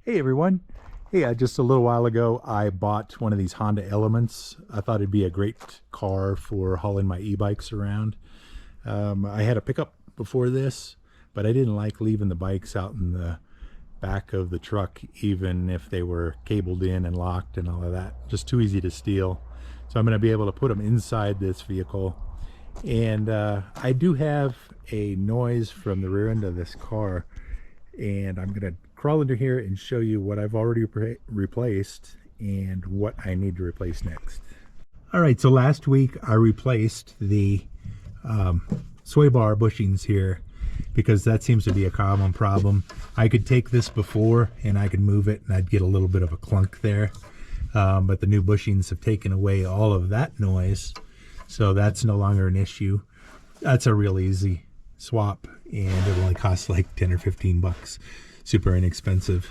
Hey everyone. Hey, just a little while ago I bought one of these Honda Elements. I thought it'd be a great car for hauling my e-bikes around. I had a pickup before this, but I didn't like leaving the bikes out in the back of the truck, even if they were cabled in and locked and all of that. Just too easy to steal. So I'm going to be able to put them inside this vehicle. And I do have a noise from the rear end of this car, and I'm going to crawl into here and show you what I've already replaced and what I need to replace next. All right, so last week I replaced the sway bar bushings here because that seems to be a common problem. I could take this before and I could move it and I'd get a little bit of a clunk there, but the new bushings have taken away all of that noise, so that's no longer an issue. That's a real easy swap, and it only costs like 10 or 15 bucks. Super inexpensive.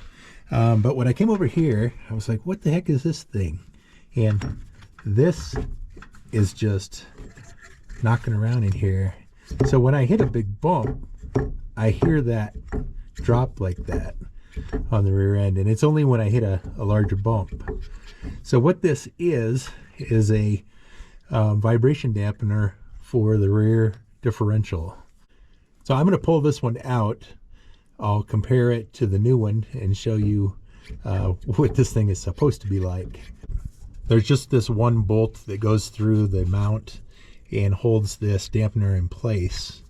But when I came over here, I was like, what the heck is this thing? And this is just knocking around in here. So when I hit a big bump, I hear that drop like that on the rear end, and it's only when I hit a larger bump. So what this is a vibration dampener for the rear differential. So I'm going to pull this one out. I'll compare it to the new one and show you what this thing is supposed to be like. There's just this one bolt that goes through the mount and holds this dampener in place.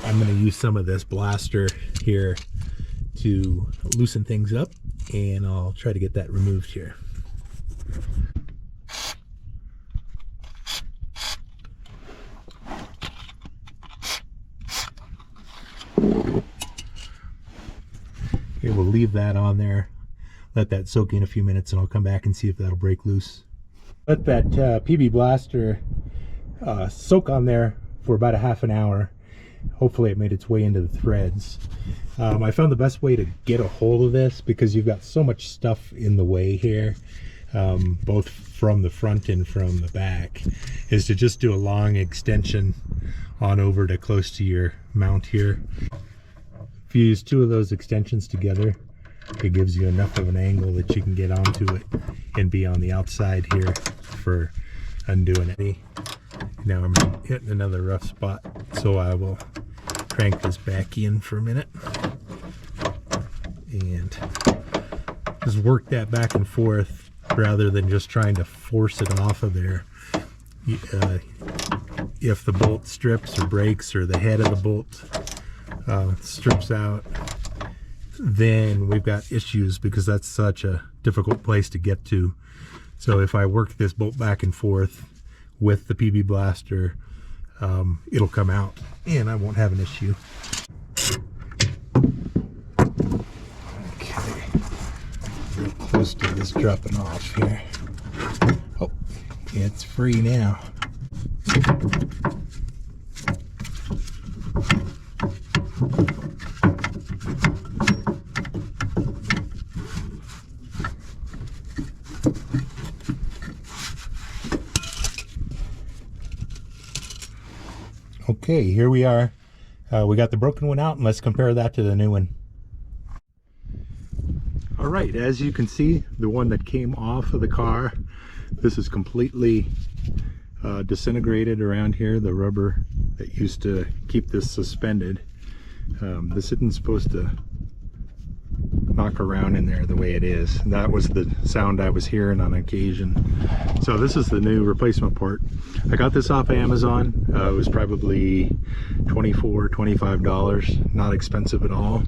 I'm going to use some of this blaster here to loosen things up, and I'll try to get that removed here. Okay, we'll leave that on there, let that soak in a few minutes, and I'll come back and see if that'll break loose. Let that PB Blaster soak on there for about a half an hour. Hopefully it made its way into the threads. I found the best way to get a hold of this, because you've got so much stuff in the way here, both from the front and from the back, is to just do a long extension on over to close to your mount here. If you use two of those extensions together, it gives you enough of an angle that you can get onto it and be on the outside here for undoing it. Now I'm hitting another rough spot, so I will crank this back in for a minute and just work that back and forth rather than just trying to force it off of there. If the bolt strips or breaks, or the head of the bolt strips out, then we've got issues, because that's such a difficult place to get to. So if I work this bolt back and forth with the PB Blaster, it'll come out and I won't have an issue. Okay, real close to this dropping off here. Oh, it's free now. Okay, here we are. We got the broken one out, and let's compare that to the new one. All right, as you can see, the one that came off of the car, this is completely disintegrated around here, the rubber that used to keep this suspended. This isn't supposed to knock around in there the way it is. That was the sound I was hearing on occasion. So this is the new replacement part. I got this off Amazon. It was probably $24–25, not expensive at all.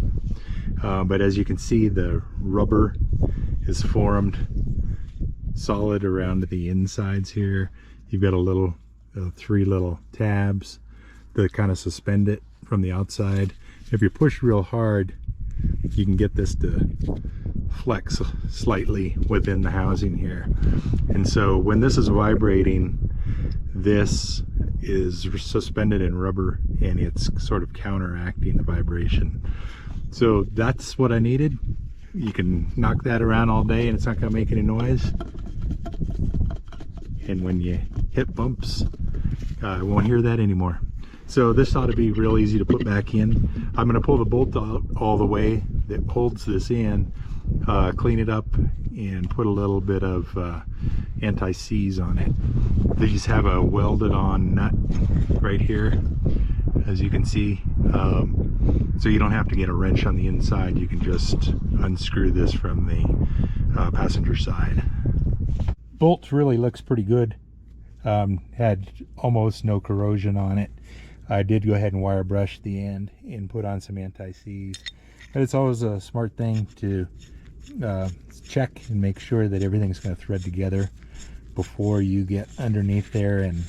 But as you can see, the rubber is formed solid around the insides here. You've got a little three little tabs that kind of suspend it from the outside. If you push real hard, you can get this to flex slightly within the housing here. And so when this is vibrating, this is suspended in rubber and it's sort of counteracting the vibration. So that's what I needed. You can knock that around all day and it's not going to make any noise. And when you hit bumps, I won't hear that anymore. So this ought to be real easy to put back in. I'm going to pull the bolt out all the way that holds this in, clean it up and put a little bit of anti-seize on it. These have a welded on nut right here, as you can see, so you don't have to get a wrench on the inside. You can just unscrew this from the passenger side. Bolt really looks pretty good. Had almost no corrosion on it. I did go ahead and wire brush the end and put on some anti-seize, but it's always a smart thing to check and make sure that everything's going to thread together before you get underneath there and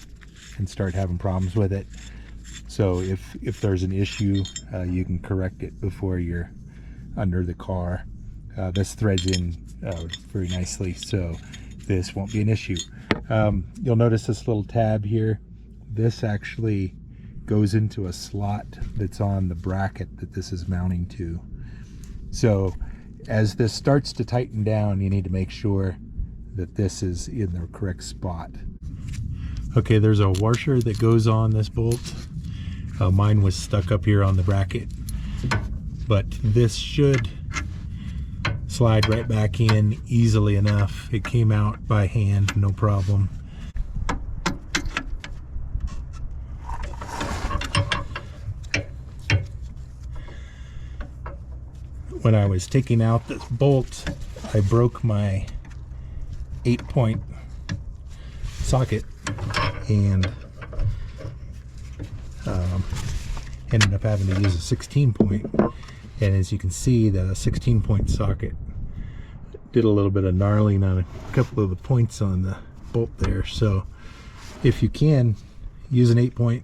start having problems with it. So if there's an issue, you can correct it before you're under the car. This threads in very nicely, so this won't be an issue. You'll notice this little tab here. This actually goes into a slot that's on the bracket that this is mounting to. So as this starts to tighten down, you need to make sure that this is in the correct spot. Okay, there's a washer that goes on this bolt. Mine was stuck up here on the bracket, but this should slide right back in easily enough. It came out by hand, no problem. When I was taking out this bolt, I broke my 8-point socket and ended up having to use a 16-point. And as you can see, the 16-point socket did a little bit of gnarling on a couple of the points on the bolt there. So if you can, use an 8-point.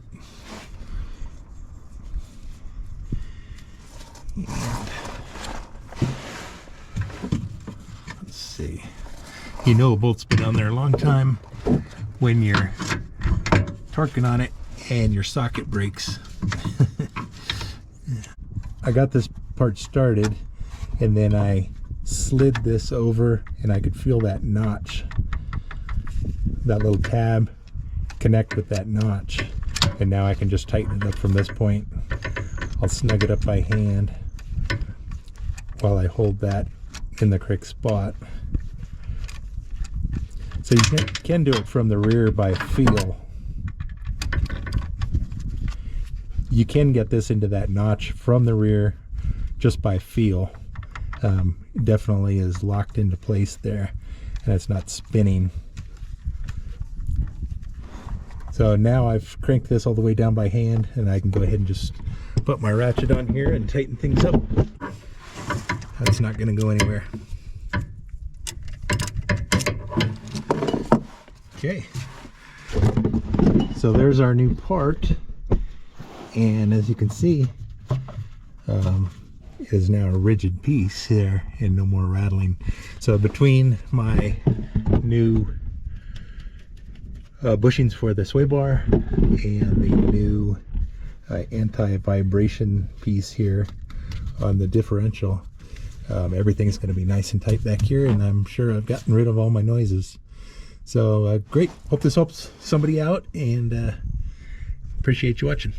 And let's see. You know a bolt's been on there a long time when you're torquing on it and your socket breaks. I got this part started and then I slid this over and I could feel that notch, that little tab connect with that notch, and now I can just tighten it up from this point. I'll snug it up by hand while I hold that in the correct spot. So you can do it from the rear by feel. You can get this into that notch from the rear just by feel. Definitely is locked into place there and it's not spinning. So now I've cranked this all the way down by hand and I can go ahead and just put my ratchet on here and tighten things up. That's not going to go anywhere. Okay, so there's our new part, and as you can see, it is now a rigid piece here and no more rattling. So between my new bushings for the sway bar and the new anti-vibration piece here on the differential, everything's going to be nice and tight back here, and I'm sure I've gotten rid of all my noises. So great, hope this helps somebody out, and appreciate you watching.